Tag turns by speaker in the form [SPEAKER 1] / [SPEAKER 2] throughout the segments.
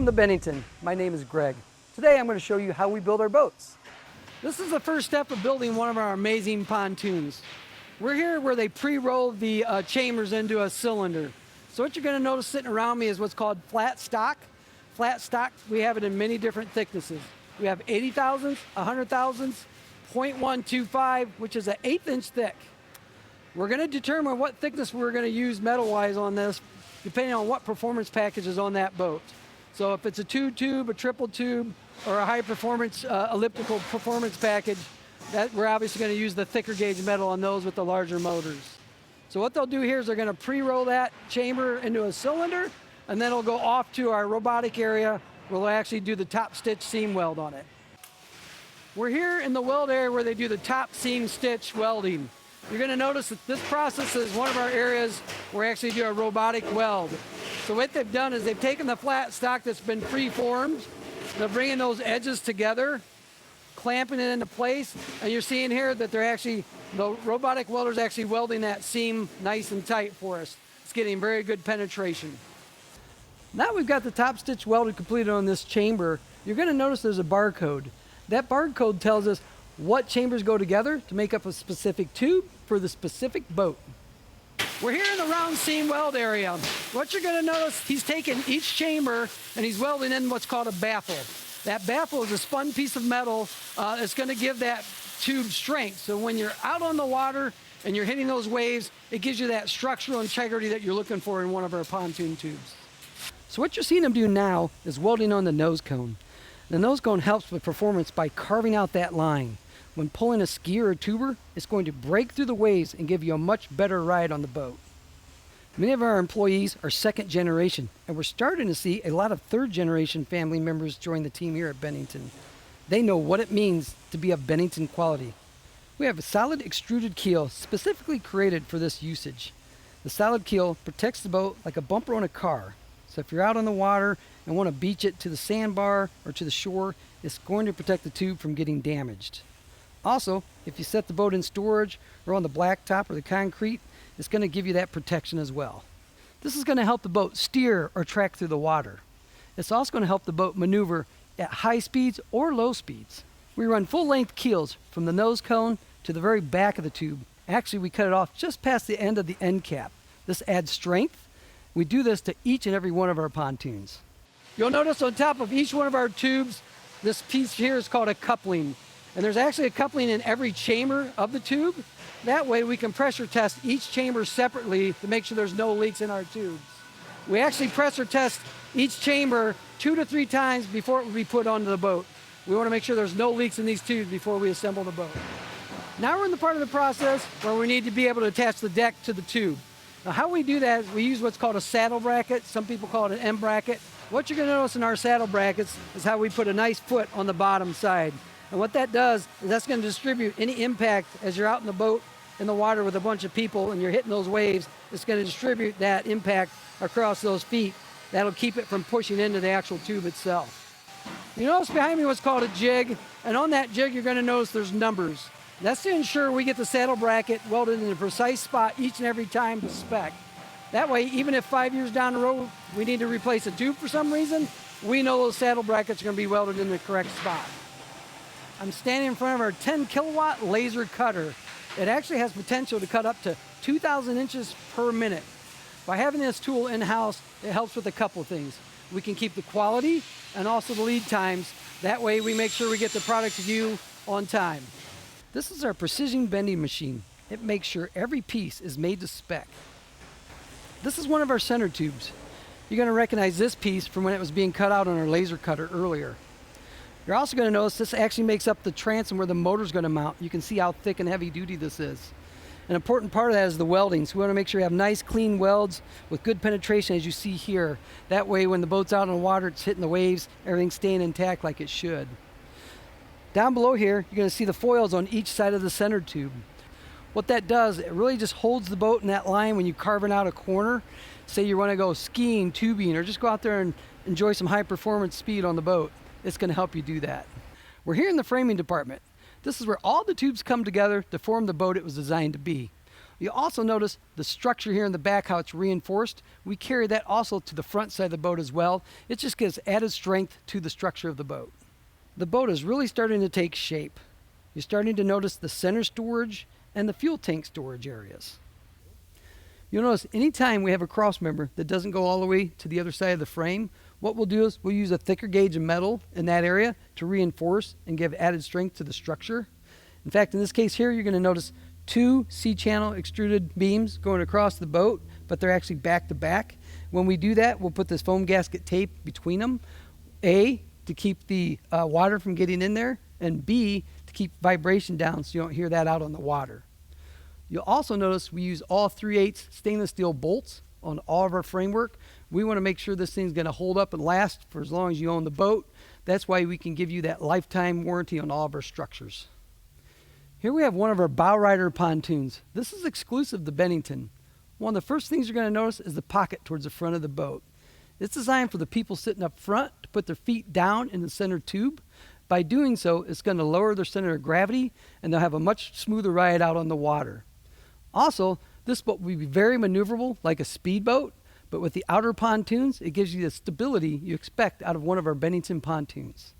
[SPEAKER 1] Welcome to Bennington. My name is Greg. Today I'm going to show you how we build our boats. This is the first step of building one of our amazing pontoons. We're here where they pre-roll the chambers into a cylinder. So what you're going to notice sitting around me is what's called flat stock. Flat stock, we have it in many different thicknesses. We have 80 thousandths, 100 thousandths, 0.125, which is an 1/8 inch thick. We're going to determine what thickness we're going to use metal-wise on this, depending on what performance package is on that boat. So if it's a 2-tube, a triple tube, or a high-performance elliptical performance package, we're obviously going to use the thicker gauge metal on those with the larger motors. So what they'll do here is they're going to pre-roll that chamber into a cylinder, and then it'll go off to our robotic area where they'll actually do the top stitch seam weld on it. We're here in the weld area where they do the top seam stitch welding. You're going to notice that this process is one of our areas where we actually do a robotic weld. So what they've done is they've taken the flat stock that's been pre-formed, they're bringing those edges together, clamping it into place, and you're seeing here that the robotic welder's actually welding that seam nice and tight for us. It's getting very good penetration. Now we've got the top stitch welded completed on this chamber, you're going to notice there's a barcode. That barcode tells us what chambers go together to make up a specific tube for the specific boat. We're here in the round seam weld area. What you're going to notice, he's taken each chamber and he's welding in what's called a baffle. That baffle is a spun piece of metal that's going to give that tube strength. So when you're out on the water and you're hitting those waves, it gives you that structural integrity that you're looking for in one of our pontoon tubes. So what you're seeing him do now is welding on the nose cone. The nose cone helps with performance by carving out that line. When pulling a skier or tuber, it's going to break through the waves and give you a much better ride on the boat. Many of our employees are second generation, and we're starting to see a lot of third generation family members join the team here at Bennington. They know what it means to be of Bennington quality. We have a solid extruded keel specifically created for this usage. The solid keel protects the boat like a bumper on a car. So if you're out on the water and want to beach it to the sandbar or to the shore, it's going to protect the tube from getting damaged. Also, if you set the boat in storage or on the blacktop or the concrete, it's going to give you that protection as well. This is going to help the boat steer or track through the water. It's also going to help the boat maneuver at high speeds or low speeds. We run full-length keels from the nose cone to the very back of the tube. Actually, we cut it off just past the end of the end cap. This adds strength. We do this to each and every one of our pontoons. You'll notice on top of each one of our tubes, this piece here is called a coupling. And there's actually a coupling in every chamber of the tube. That way we can pressure test each chamber separately to make sure there's no leaks in our tubes. We actually pressure test each chamber 2 to 3 times before it will be put onto the boat. We want to make sure there's no leaks in these tubes before we assemble the boat. Now we're in the part of the process where we need to be able to attach the deck to the tube. Now how we do that is we use what's called a saddle bracket. Some people call it an M bracket. What you're going to notice in our saddle brackets is how we put a nice foot on the bottom side. And what that does is that's going to distribute any impact as you're out in the boat in the water with a bunch of people and you're hitting those waves. It's going to distribute that impact across those feet. That'll keep it from pushing into the actual tube itself. You notice behind me what's called a jig, and on that jig you're going to notice there's numbers. That's to ensure we get the saddle bracket welded in a precise spot each and every time to spec. That way, even if 5 years down the road we need to replace a tube for some reason, we know those saddle brackets are going to be welded in the correct spot. I'm standing in front of our 10 kilowatt laser cutter. It actually has potential to cut up to 2,000 inches per minute. By having this tool in-house, it helps with a couple of things. We can keep the quality and also the lead times. That way we make sure we get the product to you on time. This is our precision bending machine. It makes sure every piece is made to spec. This is one of our center tubes. You're going to recognize this piece from when it was being cut out on our laser cutter earlier. You're also going to notice this actually makes up the transom where the motor's going to mount. You can see how thick and heavy duty this is. An important part of that is the welding. So we want to make sure you have nice clean welds with good penetration as you see here. That way when the boat's out on the water, it's hitting the waves, everything's staying intact like it should. Down below here, you're going to see the foils on each side of the center tube. What that does, it really just holds the boat in that line when you're carving out a corner. Say you want to go skiing, tubing, or just go out there and enjoy some high performance speed on the boat. It's going to help you do that. We're here in the framing department. This is where all the tubes come together to form the boat it was designed to be. You also notice the structure here in the back, how it's reinforced. We carry that also to the front side of the boat as well. It just gives added strength to the structure of the boat. The boat is really starting to take shape. You're starting to notice the center storage and the fuel tank storage areas. You'll notice anytime we have a cross member that doesn't go all the way to the other side of the frame, what we'll do is we'll use a thicker gauge of metal in that area to reinforce and give added strength to the structure. In fact, in this case here, you're going to notice 2 C-channel extruded beams going across the boat, but they're actually back to back. When we do that, we'll put this foam gasket tape between them, A, to keep the water from getting in there, and B, to keep vibration down so you don't hear that out on the water. You'll also notice we use all 3/8 stainless steel bolts on all of our framework. We want to make sure this thing's going to hold up and last for as long as you own the boat. That's why we can give you that lifetime warranty on all of our structures. Here we have one of our Bowrider pontoons. This is exclusive to Bennington. One of the first things you're going to notice is the pocket towards the front of the boat. It's designed for the people sitting up front to put their feet down in the center tube. By doing so, it's going to lower their center of gravity and they'll have a much smoother ride out on the water. Also, this boat will be very maneuverable like a speedboat, but with the outer pontoons, it gives you the stability you expect out of one of our Bennington pontoons.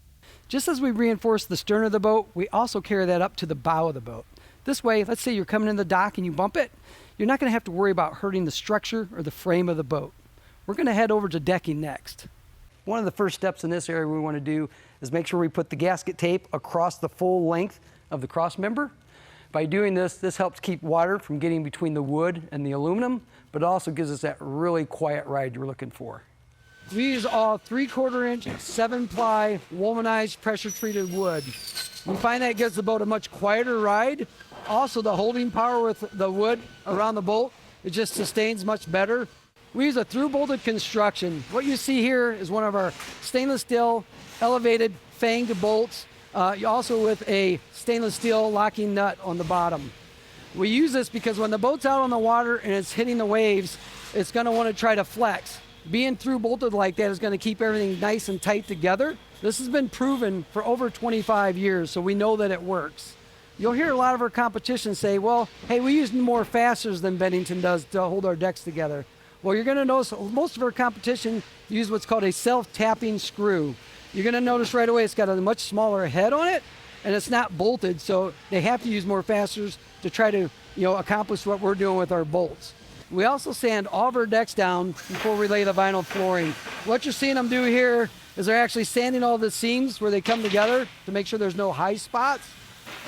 [SPEAKER 1] Just as we reinforce the stern of the boat, we also carry that up to the bow of the boat. This way, let's say you're coming in the dock and you bump it, you're not going to have to worry about hurting the structure or the frame of the boat. We're going to head over to decking next. One of the first steps in this area we want to do is make sure we put the gasket tape across the full length of the cross member. By doing this, this helps keep water from getting between the wood and the aluminum, but it also gives us that really quiet ride you're looking for. We use all 3/4 inch 7-ply womanized pressure treated wood. We find that gives the boat a much quieter ride. Also, the holding power with the wood around the boat, it just sustains much better. We use a Thru-Bolted Construction. What you see here is one of our stainless steel elevated fanged bolts. Also with a stainless steel locking nut on the bottom. We use this because when the boat's out on the water and it's hitting the waves, it's going to want to try to flex. Being through-bolted like that is going to keep everything nice and tight together. This has been proven for over 25 years, so we know that it works. You'll hear a lot of our competition say, well, hey, we use more fasteners than Bennington does to hold our decks together. Well, you're going to notice most of our competition use what's called a self-tapping screw. You're going to notice right away it's got a much smaller head on it, and it's not bolted, so they have to use more fasteners to try to accomplish what we're doing with our bolts. We also sand all of our decks down before we lay the vinyl flooring. What you're seeing them do here is they're actually sanding all the seams where they come together to make sure there's no high spots.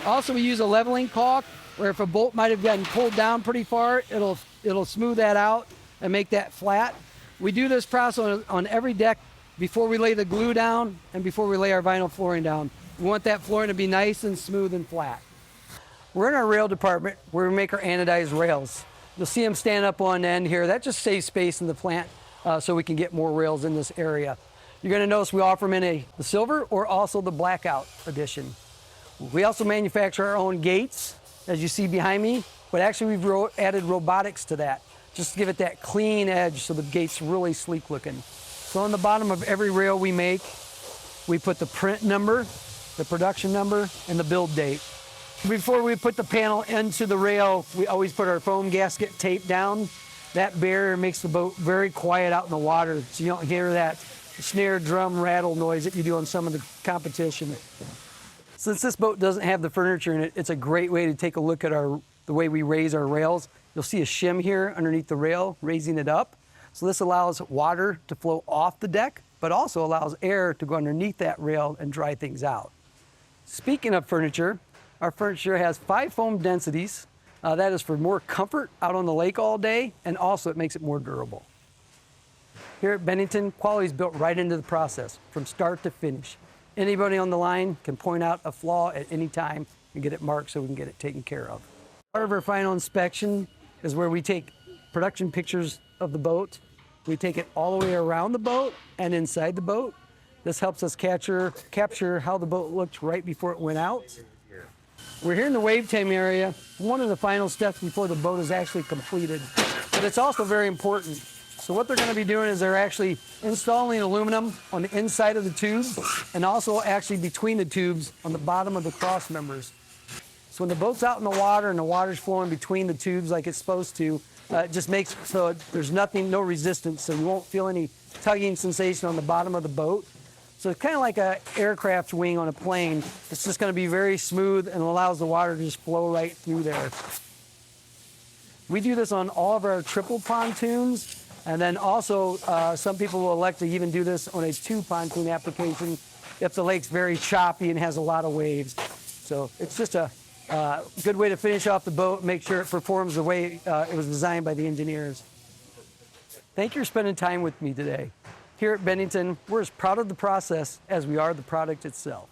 [SPEAKER 1] Also, we use a leveling caulk, where if a bolt might have gotten pulled down pretty far, it'll smooth that out and make that flat. We do this process on every deck before we lay the glue down and before we lay our vinyl flooring down. We want that flooring to be nice and smooth and flat. We're in our rail department where we make our anodized rails. You'll see them stand up on end here. That just saves space in the plant so we can get more rails in this area. You're going to notice we offer them in the silver or also the blackout edition. We also manufacture our own gates, as you see behind me, but actually we've added robotics to that, just to give it that clean edge so the gate's really sleek looking. So on the bottom of every rail we make, we put the print number, the production number, and the build date. Before we put the panel into the rail, we always put our foam gasket tape down. That barrier makes the boat very quiet out in the water, so you don't hear that snare drum rattle noise that you do on some of the competition. Since this boat doesn't have the furniture in it, it's a great way to take a look at the way we raise our rails. You'll see a shim here underneath the rail, raising it up. So this allows water to flow off the deck, but also allows air to go underneath that rail and dry things out. Speaking of furniture, our furniture has 5 foam densities. That is for more comfort out on the lake all day, and also it makes it more durable. Here at Bennington, quality is built right into the process, from start to finish. Anybody on the line can point out a flaw at any time and get it marked so we can get it taken care of. Part of our final inspection is where we take production pictures of the boat. We take it all the way around the boat and inside the boat. This helps us capture how the boat looked right before it went out. We're here in the Wavetamer area, one of the final steps before the boat is actually completed. But it's also very important. So what they're going to be doing is they're actually installing aluminum on the inside of the tubes and also actually between the tubes on the bottom of the cross members. So when the boat's out in the water and the water's flowing between the tubes like it's supposed to, it just makes so there's no resistance, so you won't feel any tugging sensation on the bottom of the boat. So it's kind of like an aircraft wing on a plane. It's just going to be very smooth and allows the water to just flow right through there. We do this on all of our triple pontoons, and then also some people will elect to even do this on a 2 pontoon application if the lake's very choppy and has a lot of waves. So it's just a good way to finish off the boat, make sure it performs the way it was designed by the engineers. Thank you for spending time with me today. Here at Bennington, we're as proud of the process as we are the product itself.